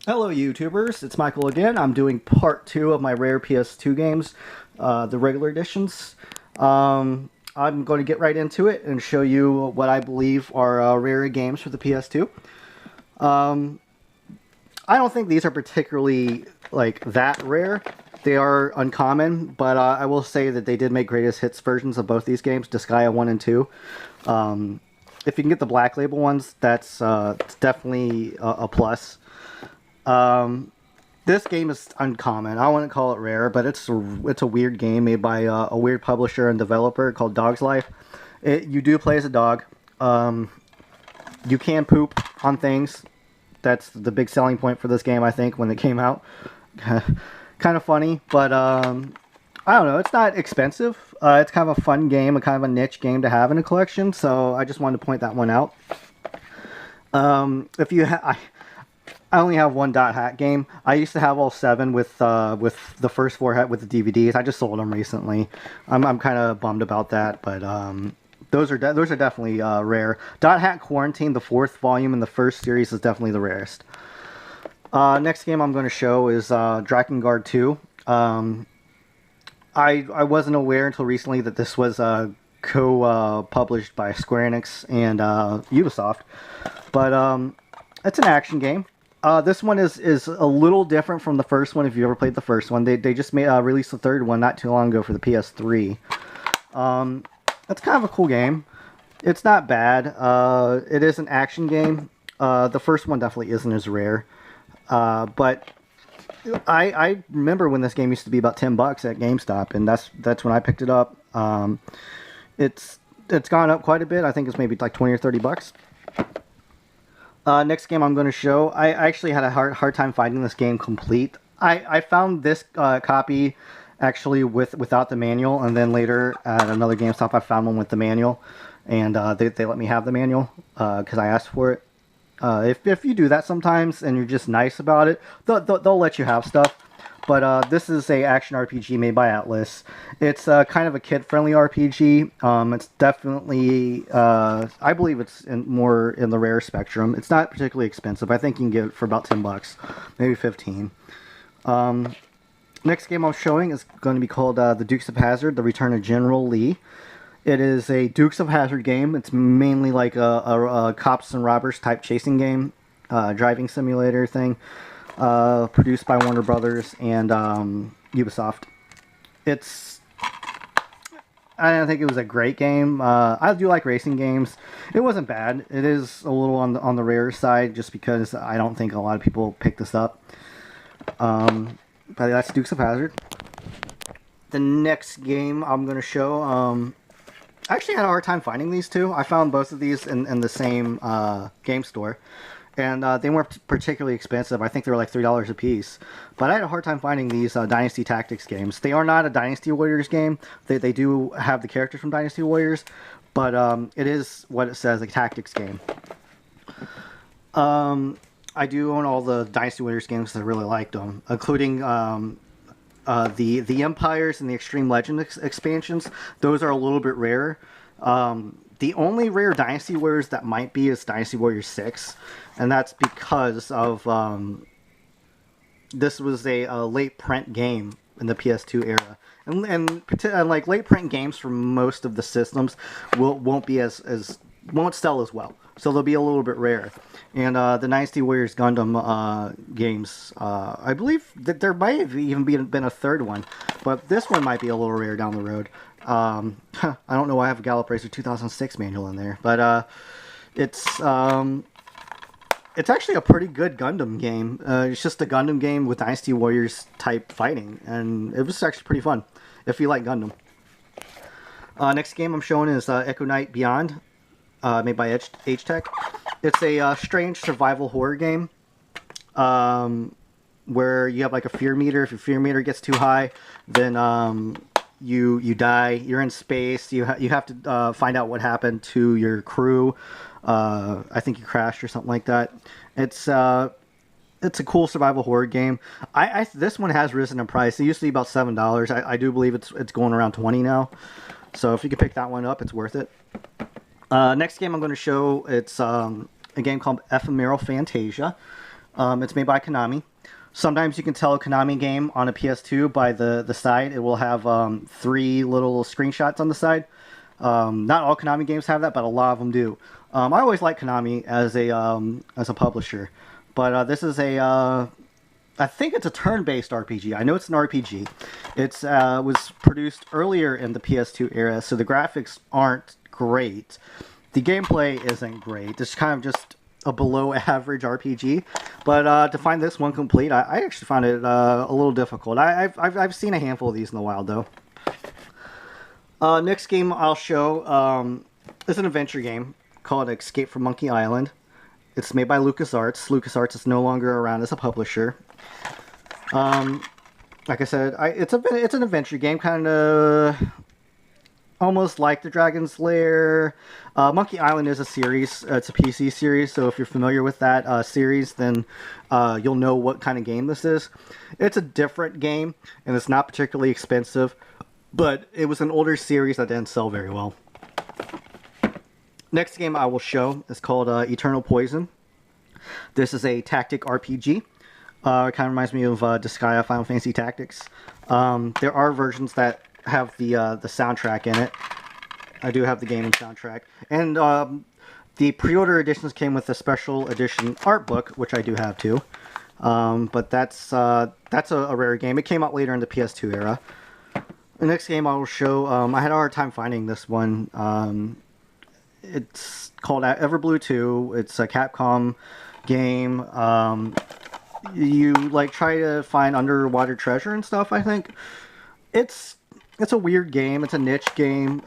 Hello YouTubers, it's Michael again. I'm doing part 2 of my rare PS2 games, the regular editions. I'm going to get right into it and show you what I believe are rare games for the PS2. Um, I don't think these are particularly like that rare. They are uncommon, but I will say that they did make greatest hits versions of both these games, Disgaea 1 and 2. If you can get the Black Label ones, that's it's definitely a plus. Um, this game is uncommon. I wouldn't call it rare, but it's a weird game made by a weird publisher and developer called Dog's Life. You do play as a dog. You can poop on things. That's the big selling point for this game, I think, when it came out. Kind of funny, but I don't know. It's not expensive. It's kind of a fun game, a kind of a niche game to have in a collection. So I just wanted to point that one out. If you I only have one Dot Hack game. I used to have all 7 with the first 4 with the DVDs. I just sold them recently. I'm kind of bummed about that, but those are definitely rare. Dot Hack Quarantine, the 4th volume in the first series, is definitely the rarest. Next game I'm going to show is Drakengard 2. I wasn't aware until recently that this was co-published by Square Enix and Ubisoft, but it's an action game. This one is a little different from the first one. If you ever played the first one, they just released the third one not too long ago for the PS3. It's kind of a cool game. It's not bad. It is an action game. The first one definitely isn't as rare. But I remember when this game used to be about $10 at GameStop, and that's when I picked it up. It's gone up quite a bit. I think it's maybe like 20 or $30. Next game I'm going to show, I actually had a hard time finding this game complete. I found this copy actually without the manual, and then later at another GameStop I found one with the manual, and they let me have the manual because I asked for it. If you do that sometimes and you're just nice about it, they'll let you have stuff. But this is a action RPG made by Atlas. It's kind of a kid-friendly RPG. It's definitely, I believe it's more in the rare spectrum. It's not particularly expensive. I think you can get it for about $10, maybe 15. Next game I'm showing is going to be called The Dukes of Hazzard: The Return of General Lee. It is a Dukes of Hazzard game. It's mainly like a cops and robbers type chasing game, driving simulator thing. Produced by Warner Brothers and Ubisoft. I don't think it was a great game. I do like racing games. It wasn't bad. It is a little on the rare side just because I don't think a lot of people pick this up. But that's Dukes of Hazzard. The next game I'm going to show, I actually had a hard time finding these two. I found both of these in the same game store. And they weren't particularly expensive. I think they were like $3 a piece. But I had a hard time finding these Dynasty Tactics games. They are not a Dynasty Warriors game. They do have the characters from Dynasty Warriors. But it is what it says, a tactics game. I do own all the Dynasty Warriors games because I really liked them. Including the Empires and the Extreme Legend expansions. Those are a little bit rare. The only rare Dynasty Warriors that might be is Dynasty Warriors 6, and that's because of this was a late print game in the PS2 era, and like late print games for most of the systems won't be won't sell as well, so they'll be a little bit rare. And the Dynasty Warriors Gundam games, I believe that there might have even been a third one, but this one might be a little rare down the road. I don't know why I have a Gallop Racer 2006 manual in there, but it's actually a pretty good Gundam game. It's just a Gundam game with Dynasty Warriors type fighting, and it was actually pretty fun if you like Gundam. Next game I'm showing is Echo Knight Beyond, made by H-Tech. It's a strange survival horror game where you have like a fear meter. If your fear meter gets too high, then you die. You're in space. You have to find out what happened to your crew. I think you crashed or something like that. It's a cool survival horror game. This one has risen in price. It used to be about $7. I do believe it's going around 20 now. So if you can pick that one up, it's worth it. Next game I'm going to show, it's a game called Ephemeral Fantasia. It's made by Konami. Sometimes you can tell a Konami game on a PS2 by the side. It will have 3 little screenshots on the side. Not all Konami games have that, but a lot of them do. I always like Konami as a publisher, but this is I think it's a turn-based RPG. I know it's an RPG. It's was produced earlier in the PS2 era, so the graphics aren't great. The gameplay isn't great. It's kind of just a below-average RPG. But to find this one complete, I actually found it a little difficult. I've seen a handful of these in the wild, though. Next game I'll show is an adventure game called Escape from Monkey Island. It's made by LucasArts. LucasArts is no longer around as a publisher. Like I said, it's an adventure game, kind of almost like the Dragon's Lair. Monkey Island is a series. It's a PC series, so if you're familiar with that series, then you'll know what kind of game this is. It's a different game, and it's not particularly expensive, but it was an older series that didn't sell very well. Next game I will show is called Eternal Poison. This is a tactic RPG. It kind of reminds me of Disgaea Final Fantasy Tactics. There are versions that have the soundtrack in it. I do have the game and soundtrack. And the pre-order editions came with a special edition art book, which I do have too. But that's a rare game. It came out later in the PS2 era. The next game I will show, I had a hard time finding this one. It's called Everblue 2. It's a Capcom game. You like try to find underwater treasure and stuff, I think. It's a weird game. It's a niche game.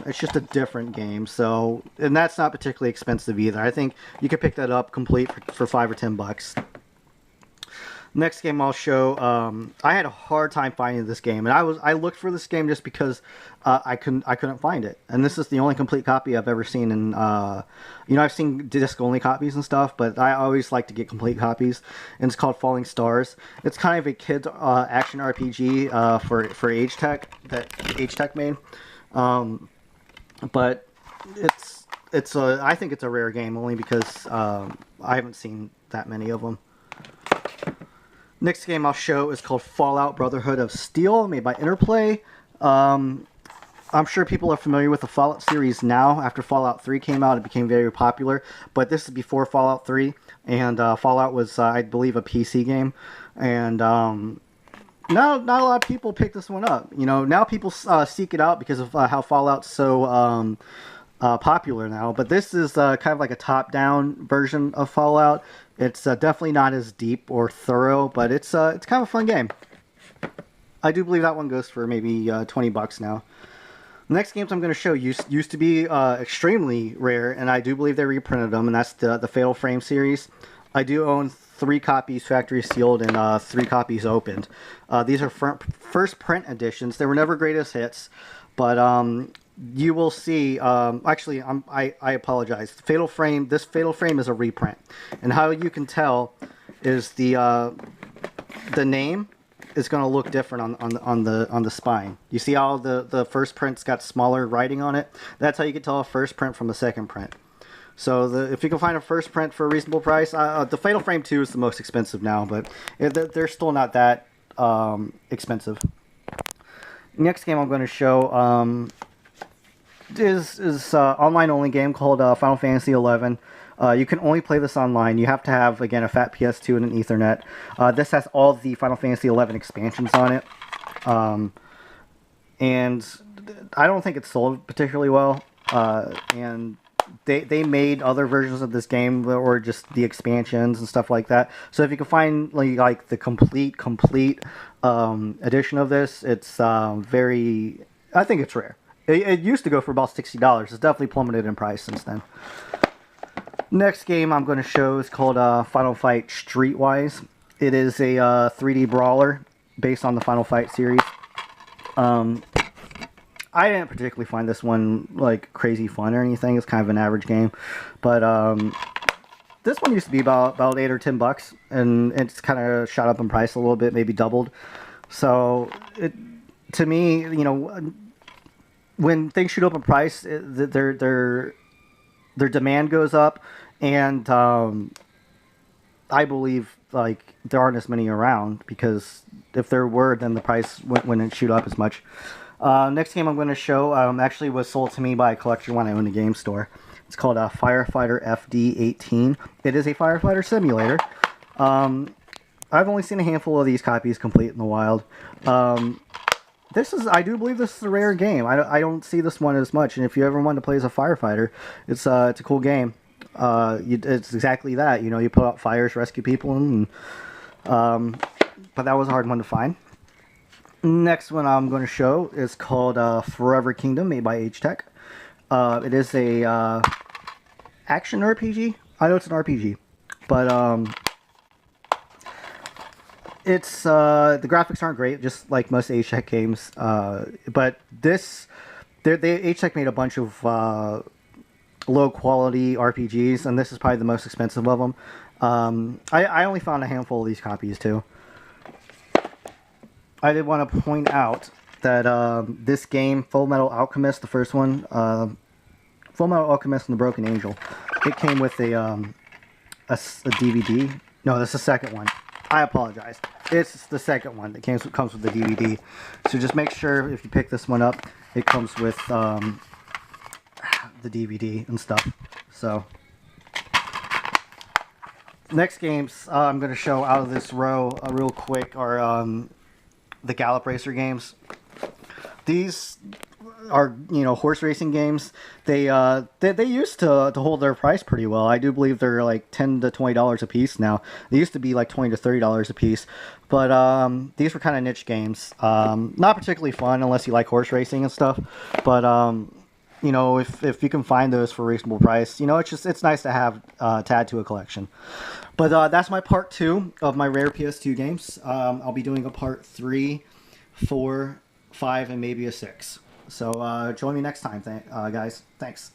It's just a different game. So, and that's not particularly expensive either. I think you could pick that up complete for $5 or $10. Next game I'll show, I had a hard time finding this game, and I looked for this game just because I couldn't find it. And this is the only complete copy I've ever seen. And you know, I've seen disc-only copies and stuff, but I always like to get complete copies. And it's called Falling Stars. It's kind of a kids action RPG for Age Tech that Age Tech made. But I think it's a rare game only because I haven't seen that many of them. Next game I'll show is called Fallout Brotherhood of Steel, made by Interplay. I'm sure people are familiar with the Fallout series now. After Fallout 3 came out, it became very popular. But this is before Fallout 3, and Fallout was, I believe, a PC game. And not a lot of people pick this one up. You know, now people seek it out because of how Fallout's so popular now. But this is kind of like a top-down version of Fallout. It's definitely not as deep or thorough, but it's kind of a fun game. I do believe that one goes for maybe $20 now. The next games I'm going to show used to be extremely rare, and I do believe they reprinted them, and that's the Fatal Frame series. I do own 3 copies factory sealed and 3 copies opened. These are first print editions. They were never greatest hits, but you will see. Actually, I apologize. This Fatal Frame is a reprint, and how you can tell is the name is going to look different on the spine. You see how the first print's got smaller writing on it? That's how you can tell a first print from a second print. So if you can find a first print for a reasonable price, the Fatal Frame 2 is the most expensive now, but they're still not that expensive. Next game I'm going to show is online only game called Final Fantasy 11. You can only play this online. You have to have, again, a fat PS2 and an Ethernet. This has all the Final Fantasy 11 expansions on it. And I don't think it's sold particularly well. And they made other versions of this game, or just the expansions and stuff like that. So if you can find like the complete edition of this, it's very... I think it's rare. It used to go for about $60. It's definitely plummeted in price since then. Next game I'm going to show is called Final Fight Streetwise. It is a 3D brawler based on the Final Fight series. I didn't particularly find this one like crazy fun or anything. It's kind of an average game, but this one used to be about $8 or $10, and it's kind of shot up in price a little bit, maybe doubled. So to me, you know, when things shoot up in price, their demand goes up, and I believe like there aren't as many around, because if there were, then the price wouldn't shoot up as much. Next game I'm going to show actually was sold to me by a collector when I owned a game store. It's called Firefighter FD18. It is a firefighter simulator. I've only seen a handful of these copies complete in the wild. I do believe this is a rare game. I don't see this one as much, and if you ever want to play as a firefighter, it's a cool game. It's exactly that. You know, you put out fires, rescue people, and but that was a hard one to find. Next one I'm going to show is called Forever Kingdom, made by H-Tech. It is a action RPG. I know it's an RPG, but it's the graphics aren't great, just like most H-Tech games. But this, H-Tech made a bunch of low quality RPGs, and this is probably the most expensive of them. I only found a handful of these copies too. I did want to point out that this game, Full Metal Alchemist, the first one, Full Metal Alchemist and the Broken Angel, it came with a DVD. No, that's the second one. I apologize. It's the second one that comes with the DVD. So just make sure if you pick this one up, it comes with the DVD and stuff. So next games I'm going to show out of this row real quick are the Gallop Racer games. These are, you know, horse racing games. They used to hold their price pretty well. I do believe they're like $10 to $20 a piece now. They used to be like $20 to $30 a piece, but these were kind of niche games. Not particularly fun unless you like horse racing and stuff. But you know, if you can find those for a reasonable price, you know, it's nice to have to add to a collection. But that's my part 2 of my rare PS2 games. I'll be doing a part 3, 4, 5, and maybe a 6. So join me next time, guys. Thanks.